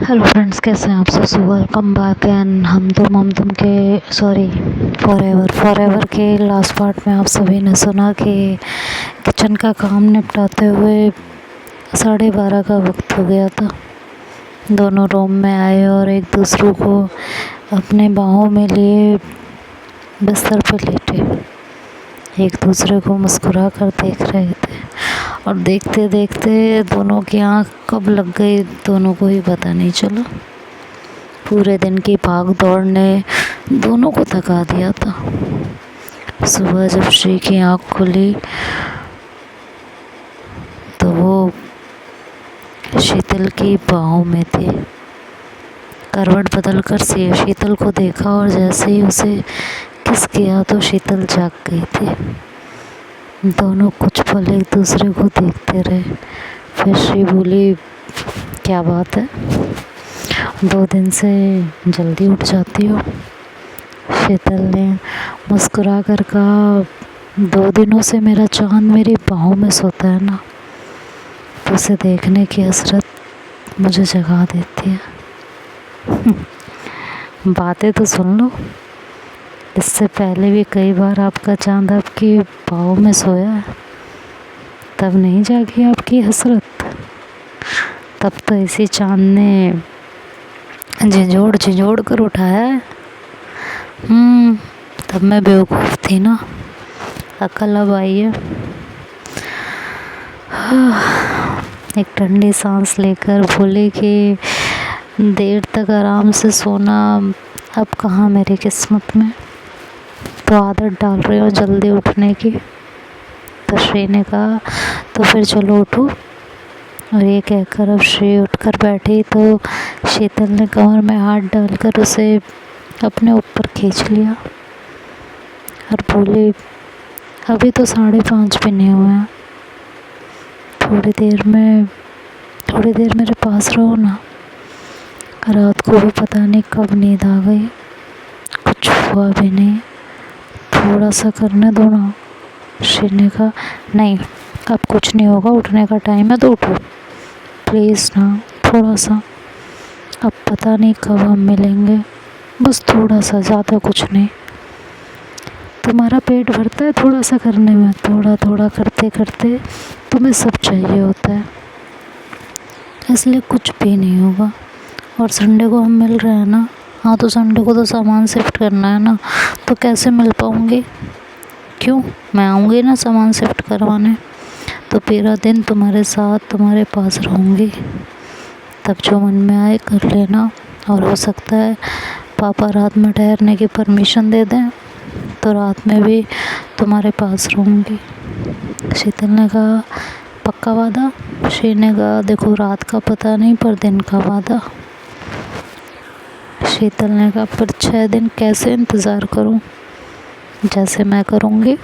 Hello friends, कैसे हैं आप सब। सो वेलकम बैक एंड हम तुम के फॉरएवर के लास्ट पार्ट में आप सभी ने सुना कि किचन का काम निपटाते हुए 12:30 का वक्त हो गया था। दोनों रूम में आए और एक दूसरे को अपने बाहों में लिए बिस्तर पर लेटे एक दूसरे को मुस्कुरा कर देख रहे थे। और देखते देखते दोनों की आँख कब लग गई दोनों को ही पता नहीं चला। पूरे दिन की भाग दौड़ ने दोनों को थका दिया था। सुबह जब श्री की आँख खुली तो वो शीतल की बाहों में थी। करवट बदल कर शीतल को देखा और जैसे ही उसे किस किया तो शीतल जाग गई थी। दोनों कुछ पल एक दूसरे को देखते रहे। फिर श्री बोली, क्या बात है, 2 दिन से जल्दी उठ जाती हो। शीतल ने मुस्कुरा कर कहा, 2 दिनों से मेरा चांद मेरी बाहों में सोता है ना, तो उसे देखने की हसरत मुझे जगा देती है। बातें तो सुन लो, इससे पहले भी कई बार आपका चांद आपकी बाहों में सोया है, तब नहीं जागी आपकी हसरत। तब तो इसी चांद ने झिंझोड़ कर उठाया है। तब मैं बेवकूफ़ थी ना, अकल अब आई है। एक ठंडी सांस लेकर बोले कि देर तक आराम से सोना अब कहाँ मेरी किस्मत में, तो आदत डाल रही हो जल्दी उठने की। तो श्री ने कहा, तो फिर चलो उठो। और ये कहकर अब श्री उठकर बैठी तो शीतल ने कमर में हाथ डालकर उसे अपने ऊपर खींच लिया और बोली, अभी तो 5:30 भी नहीं हुए हैं, थोड़ी देर मेरे पास रहो ना। रात को भी पता नहीं कब नींद आ गई, कुछ हुआ भी नहीं, थोड़ा सा करने दो ना। श्री ने कहा, नहीं अब कुछ नहीं होगा, उठने का टाइम है तो उठो प्लीज़ ना, थोड़ा सा। अब पता नहीं कब हम मिलेंगे, बस थोड़ा सा, ज़्यादा कुछ नहीं। तुम्हारा पेट भरता है थोड़ा सा करने में, थोड़ा थोड़ा करते करते तुम्हें सब चाहिए होता है, इसलिए कुछ भी नहीं होगा। और संडे को हम मिल रहे हैं ना, हाँ तो संडे को तो सामान शिफ्ट करना है ना, तो कैसे मिल पाऊँगी, क्यों, मैं आऊँगी ना सामान शिफ्ट करवाने, तो पूरा दिन तुम्हारे साथ तुम्हारे पास रहूँगी। तब जो मन में आए कर लेना, और हो सकता है पापा रात में ठहरने की परमिशन दे दें तो रात में भी तुम्हारे पास रहूँगी। शीतल ने कहा, पक्का वादा। श्री ने कहा, देखो रात का पता नहीं पर दिन का वादा। शीतल ने कहा, पर 6 दिन कैसे इंतज़ार करूं, जैसे मैं करूंगी।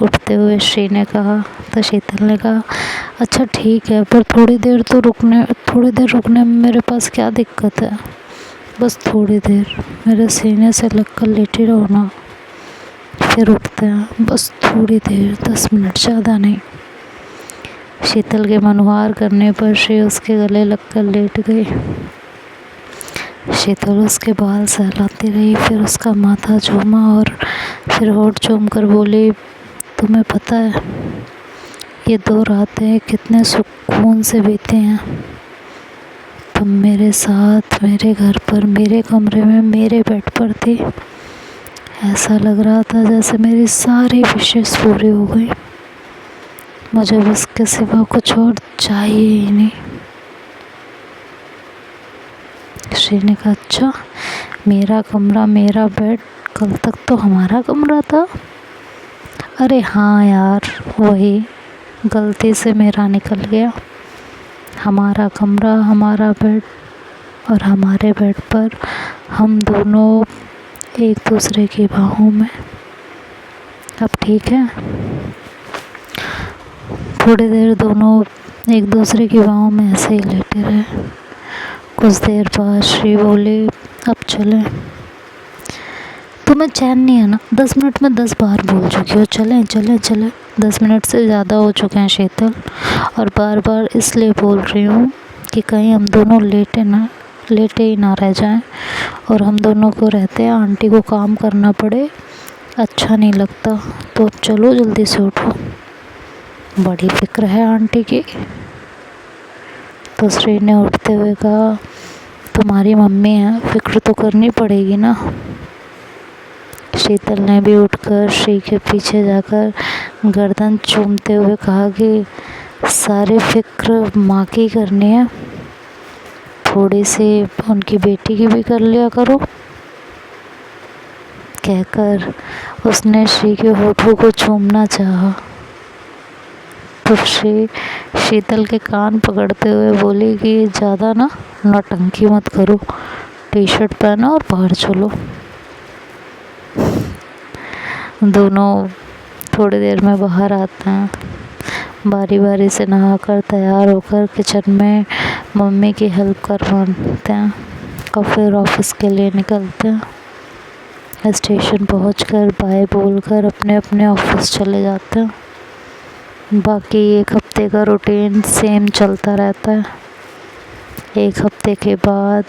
उठते हुए श्री ने कहा, तो शीतल ने कहा, अच्छा ठीक है, पर थोड़ी देर रुकने में मेरे पास क्या दिक्कत है, बस थोड़ी देर मेरे सीने से लगकर लेटी रहो ना, फिर उठते हैं, बस थोड़ी देर, 10 मिनट, ज़्यादा नहीं। शीतल के मनुहार करने पर श्री उसके गले लगकर लेट गई। शीतल उसके बाल सहलाती रही, फिर उसका माथा चूमा और फिर होठ चूम कर बोली, तुम्हें पता है ये 2 रातें कितने सुकून से बीती हैं। तुम मेरे साथ मेरे घर पर, मेरे कमरे में, मेरे बेड पर थी। ऐसा लग रहा था जैसे मेरी सारी विशेष पूरी हो गई, मुझे बस के सिवा कुछ और चाहिए ही नहीं। श्री ने कहा, अच्छा मेरा कमरा, मेरा बेड, कल तक तो हमारा कमरा था। अरे हाँ यार, वही गलती से मेरा निकल गया। हमारा कमरा, हमारा बेड, और हमारे बेड पर हम दोनों एक दूसरे की बाहों में। अब ठीक है। थोड़ी देर दोनों एक दूसरे की बाहों में ऐसे ही लेटे रहे। कुछ देर बाद श्री बोली, अब चलें। तुम्हें चैन नहीं है ना, 10 मिनट में 10 बार बोल चुकी हो, चलें चलें चलें। 10 मिनट से ज़्यादा हो चुके हैं शीतल, और बार बार इसलिए बोल रही हूँ कि कहीं हम दोनों लेटे ही ना रह जाएं, और हम दोनों को रहते हैं आंटी को काम करना पड़े, अच्छा नहीं लगता। तो अब चलो जल्दी से उठो, बड़ी फिक्र है आंटी की। तो श्री ने उठते हुए कहा, तुम्हारी मम्मी है, फिक्र तो करनी पड़ेगी ना। शीतल ने भी उठकर श्री के पीछे जाकर गर्दन चूमते हुए कहा कि सारी फिक्र माँ की करनी है, थोड़ी सी उनकी बेटी की भी कर लिया करो। कहकर उसने श्री के होठों को चूमना चाहा, तो श्री शीतल के कान पकड़ते हुए बोली कि ज़्यादा ना नौटंकी मत करो, टी शर्ट पहनो और बाहर चलो। दोनों थोड़ी देर में बाहर आते हैं, बारी बारी से नहाकर तैयार होकर किचन में मम्मी की हेल्प करवाते हैं और फिर ऑफिस के लिए निकलते हैं। स्टेशन पहुंचकर बाय बोलकर अपने अपने ऑफिस चले जाते हैं। बाकी एक हफ्ते का रूटीन सेम चलता रहता है। एक हफ्ते के बाद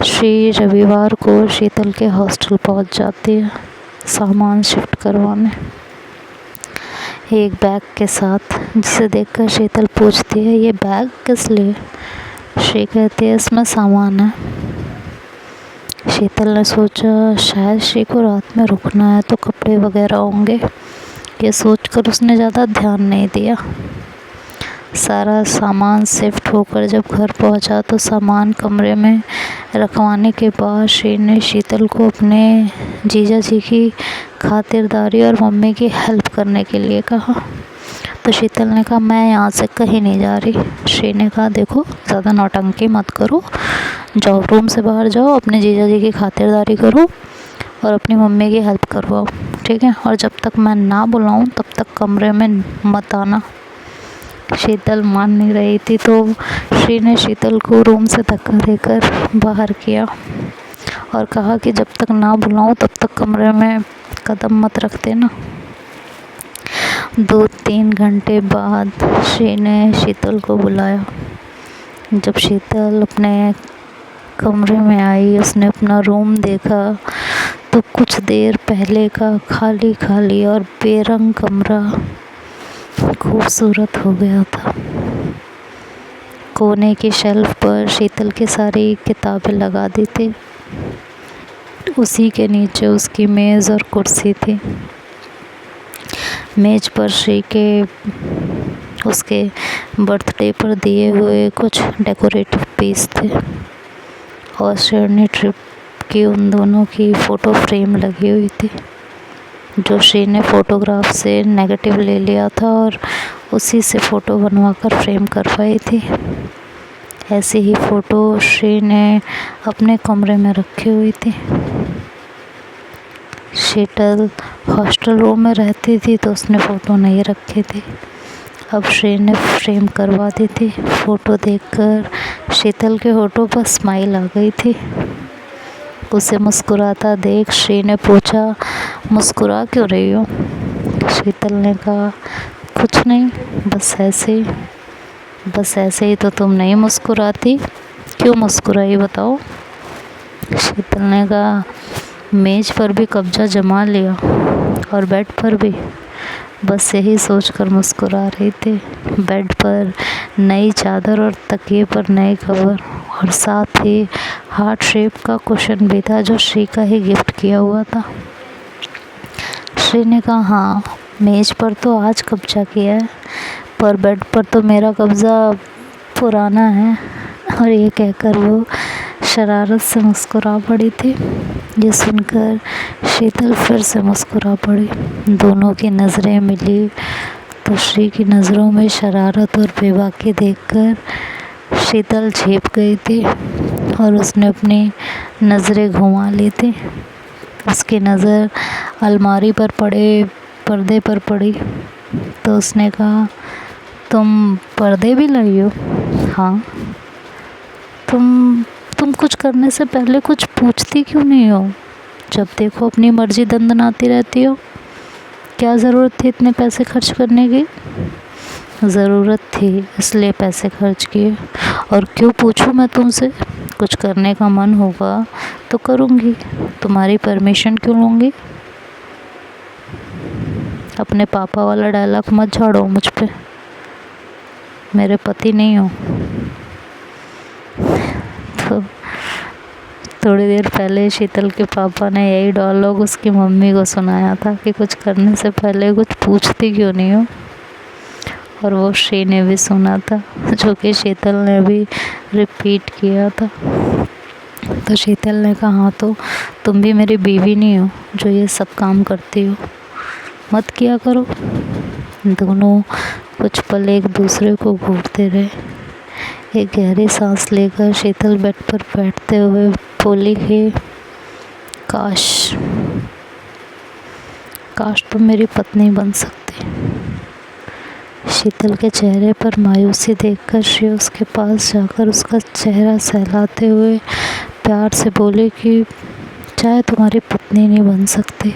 श्री रविवार को शीतल के हॉस्टल पहुंच जाती है सामान शिफ्ट करवाने, एक बैग के साथ, जिसे देखकर शीतल पूछती है, ये बैग किस लिए? श्री कहती है, इसमें सामान है। शीतल ने सोचा शायद श्री को रात में रुकना है तो कपड़े वगैरह होंगे, ये सोचकर उसने ज़्यादा ध्यान नहीं दिया। सारा सामान शिफ्ट होकर जब घर पहुंचा तो सामान कमरे में रखवाने के बाद श्री ने शीतल को अपने जीजा जी की खातिरदारी और मम्मी की हेल्प करने के लिए कहा। तो शीतल ने कहा, मैं यहाँ से कहीं नहीं जा रही। श्री ने कहा, देखो ज़्यादा नौटंकी मत करो, जाओ रूम से बाहर जाओ, अपने जीजा जी की खातिरदारी करो और अपनी मम्मी की हेल्प करवाओ, ठीक है, और जब तक मैं ना बुलाऊं तब तक कमरे में मत आना। शीतल मान नहीं रही थी तो श्री ने शीतल को रूम से धक्का देकर बाहर किया और कहा कि जब तक ना बुलाऊं तब तक कमरे में कदम मत रख देना। 2-3 घंटे बाद श्री ने शीतल को बुलाया। जब शीतल अपने कमरे में आई, उसने अपना रूम देखा तो कुछ देर पहले का खाली खाली और बेरंग कमरा खूबसूरत हो गया था। कोने की शेल्फ पर शीतल की सारी किताबें लगा दी थी, उसी के नीचे उसकी मेज़ और कुर्सी थी। मेज पर श्री के उसके बर्थडे पर दिए हुए कुछ डेकोरेटिव पीस थे और शेरनी ट्रिप की उन दोनों की फ़ोटो फ्रेम लगी हुई थी, जो श्री ने फ़ोटोग्राफ से नेगेटिव ले लिया था और उसी से फ़ोटो बनवाकर फ्रेम करवाई थी। ऐसी ही फ़ोटो श्री ने अपने कमरे में रखी हुई थी। शीतल हॉस्टल रूम में रहती थी तो उसने फ़ोटो नहीं रखी थी, अब श्री ने फ्रेम करवा दी थी। फ़ोटो देखकर शीतल के होठों पर स्माइल आ गई थी। उसे मुस्कुराता देख श्री ने पूछा, मुस्कुरा क्यों रही हो? शीतल ने कहा, कुछ नहीं, बस ऐसे ही तो तुम नहीं मुस्कुराती, क्यों मुस्कुराई बताओ? शीतल ने कहा, मेज पर भी कब्जा जमा लिया और बेड पर भी, बस यही सोचकर मुस्कुरा रही थी। बेड पर नई चादर और तकिए पर नई कवर और साथ ही हार्ट शेप का कुशन भी था जो श्री का ही गिफ्ट किया हुआ था। श्री ने कहा, हाँ मेज पर तो आज कब्जा किया है, पर बेड पर तो मेरा कब्ज़ा पुराना है। और ये कहकर वो शरारत से मुस्कुरा पड़ी थी। ये सुनकर शीतल फिर से मुस्कुरा पड़ी। दोनों की नज़रें मिली तो श्री की नज़रों में शरारत और बेबाकी देखकर शीतल झेप गई थी और उसने अपनी नज़रें घुमा ली थी। उसकी नज़र अलमारी पर पड़े पर्दे पर पड़ी तो उसने कहा, तुम पर्दे भी लाई हो? हाँ। तुम कुछ करने से पहले कुछ पूछती क्यों नहीं हो? जब देखो अपनी मर्जी दंदनाती रहती हो। क्या ज़रूरत थी इतने पैसे खर्च करने की? ज़रूरत थी इसलिए पैसे खर्च किए। और क्यों पूछूं मैं तुमसे, कुछ करने का मन होगा तो करूँगी, तुम्हारी परमिशन क्यों लूँगी। अपने पापा वाला डायलॉग मत झाड़ो मुझ पे, मेरे पति नहीं हो। तो थोड़ी देर पहले शीतल के पापा ने यही डायलॉग उसकी मम्मी को सुनाया था कि कुछ करने से पहले कुछ पूछती क्यों नहीं हो। और वो श्री ने भी सुना था, जो कि शीतल ने भी रिपीट किया था। तो शीतल ने कहा, हाँ तो तुम भी मेरी बीवी नहीं हो जो ये सब काम करती हो, मत किया करो। दोनों कुछ पल एक दूसरे को घूरते रहे। एक गहरी सांस लेकर शीतल बेड पर बैठते हुए बोली कि काश तुम मेरी पत्नी बन सकती। शीतल के चेहरे पर मायूसी देखकर श्री उसके पास जाकर उसका चेहरा सहलाते हुए प्यार से बोले कि चाहे तुम्हारी पत्नी नहीं बन सकती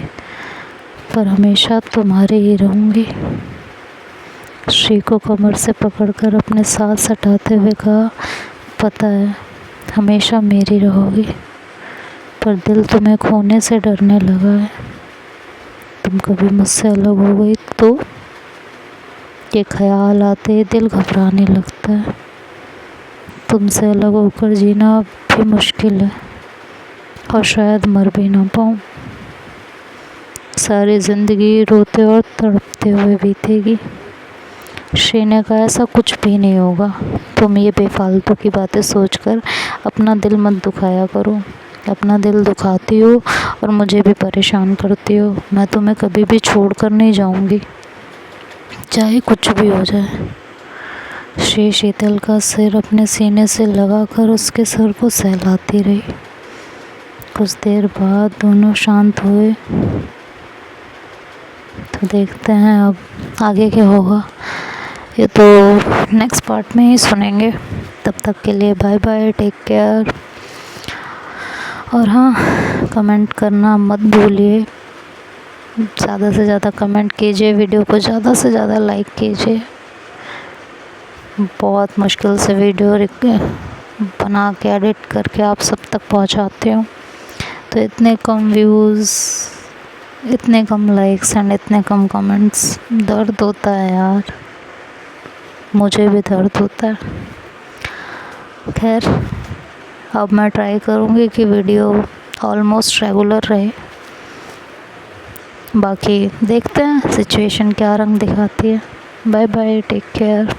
पर हमेशा तुम्हारी ही रहूँगी। श्री को कमर से पकड़कर अपने साथ सटाते हुए कहा, पता है हमेशा मेरी रहोगी, पर दिल तुम्हें खोने से डरने लगा है। तुम कभी मुझसे अलग हो गई तो ये ख्याल आते ही दिल घबराने लगता है। तुमसे अलग होकर जीना भी मुश्किल है और शायद मर भी ना पाऊँ। सारी ज़िंदगी रोते और तड़पते हुए बीतेगी। श्री ने कहा, ऐसा कुछ भी नहीं होगा, तुम ये बेफालतू की बातें सोचकर अपना दिल मत दुखाया करो। अपना दिल दुखाती हो और मुझे भी परेशान करती हो। मैं तुम्हें कभी भी छोड़कर नहीं जाऊंगी, चाहे कुछ भी हो जाए। श्री शीतल का सिर अपने सीने से लगाकर उसके सर को सहलाती रही। कुछ देर बाद दोनों शांत हुए। तो देखते हैं अब आगे क्या होगा, ये तो नेक्स्ट पार्ट में ही सुनेंगे। तब तक के लिए बाय बाय, टेक केयर। और हाँ, कमेंट करना मत भूलिए, ज़्यादा से ज़्यादा कमेंट कीजिए, वीडियो को ज़्यादा से ज़्यादा लाइक कीजिए। बहुत मुश्किल से वीडियो बना के एडिट करके आप सब तक पहुंचाते हो, तो इतने कम व्यूज़, इतने कम लाइक्स एंड इतने कम कमेंट्स, दर्द होता है यार, मुझे भी दर्द होता है। खैर अब मैं ट्राई करूँगी कि वीडियो ऑलमोस्ट रेगुलर रहे। बाकी देखते हैं सिचुएशन क्या रंग दिखाती है। Bye bye, take care.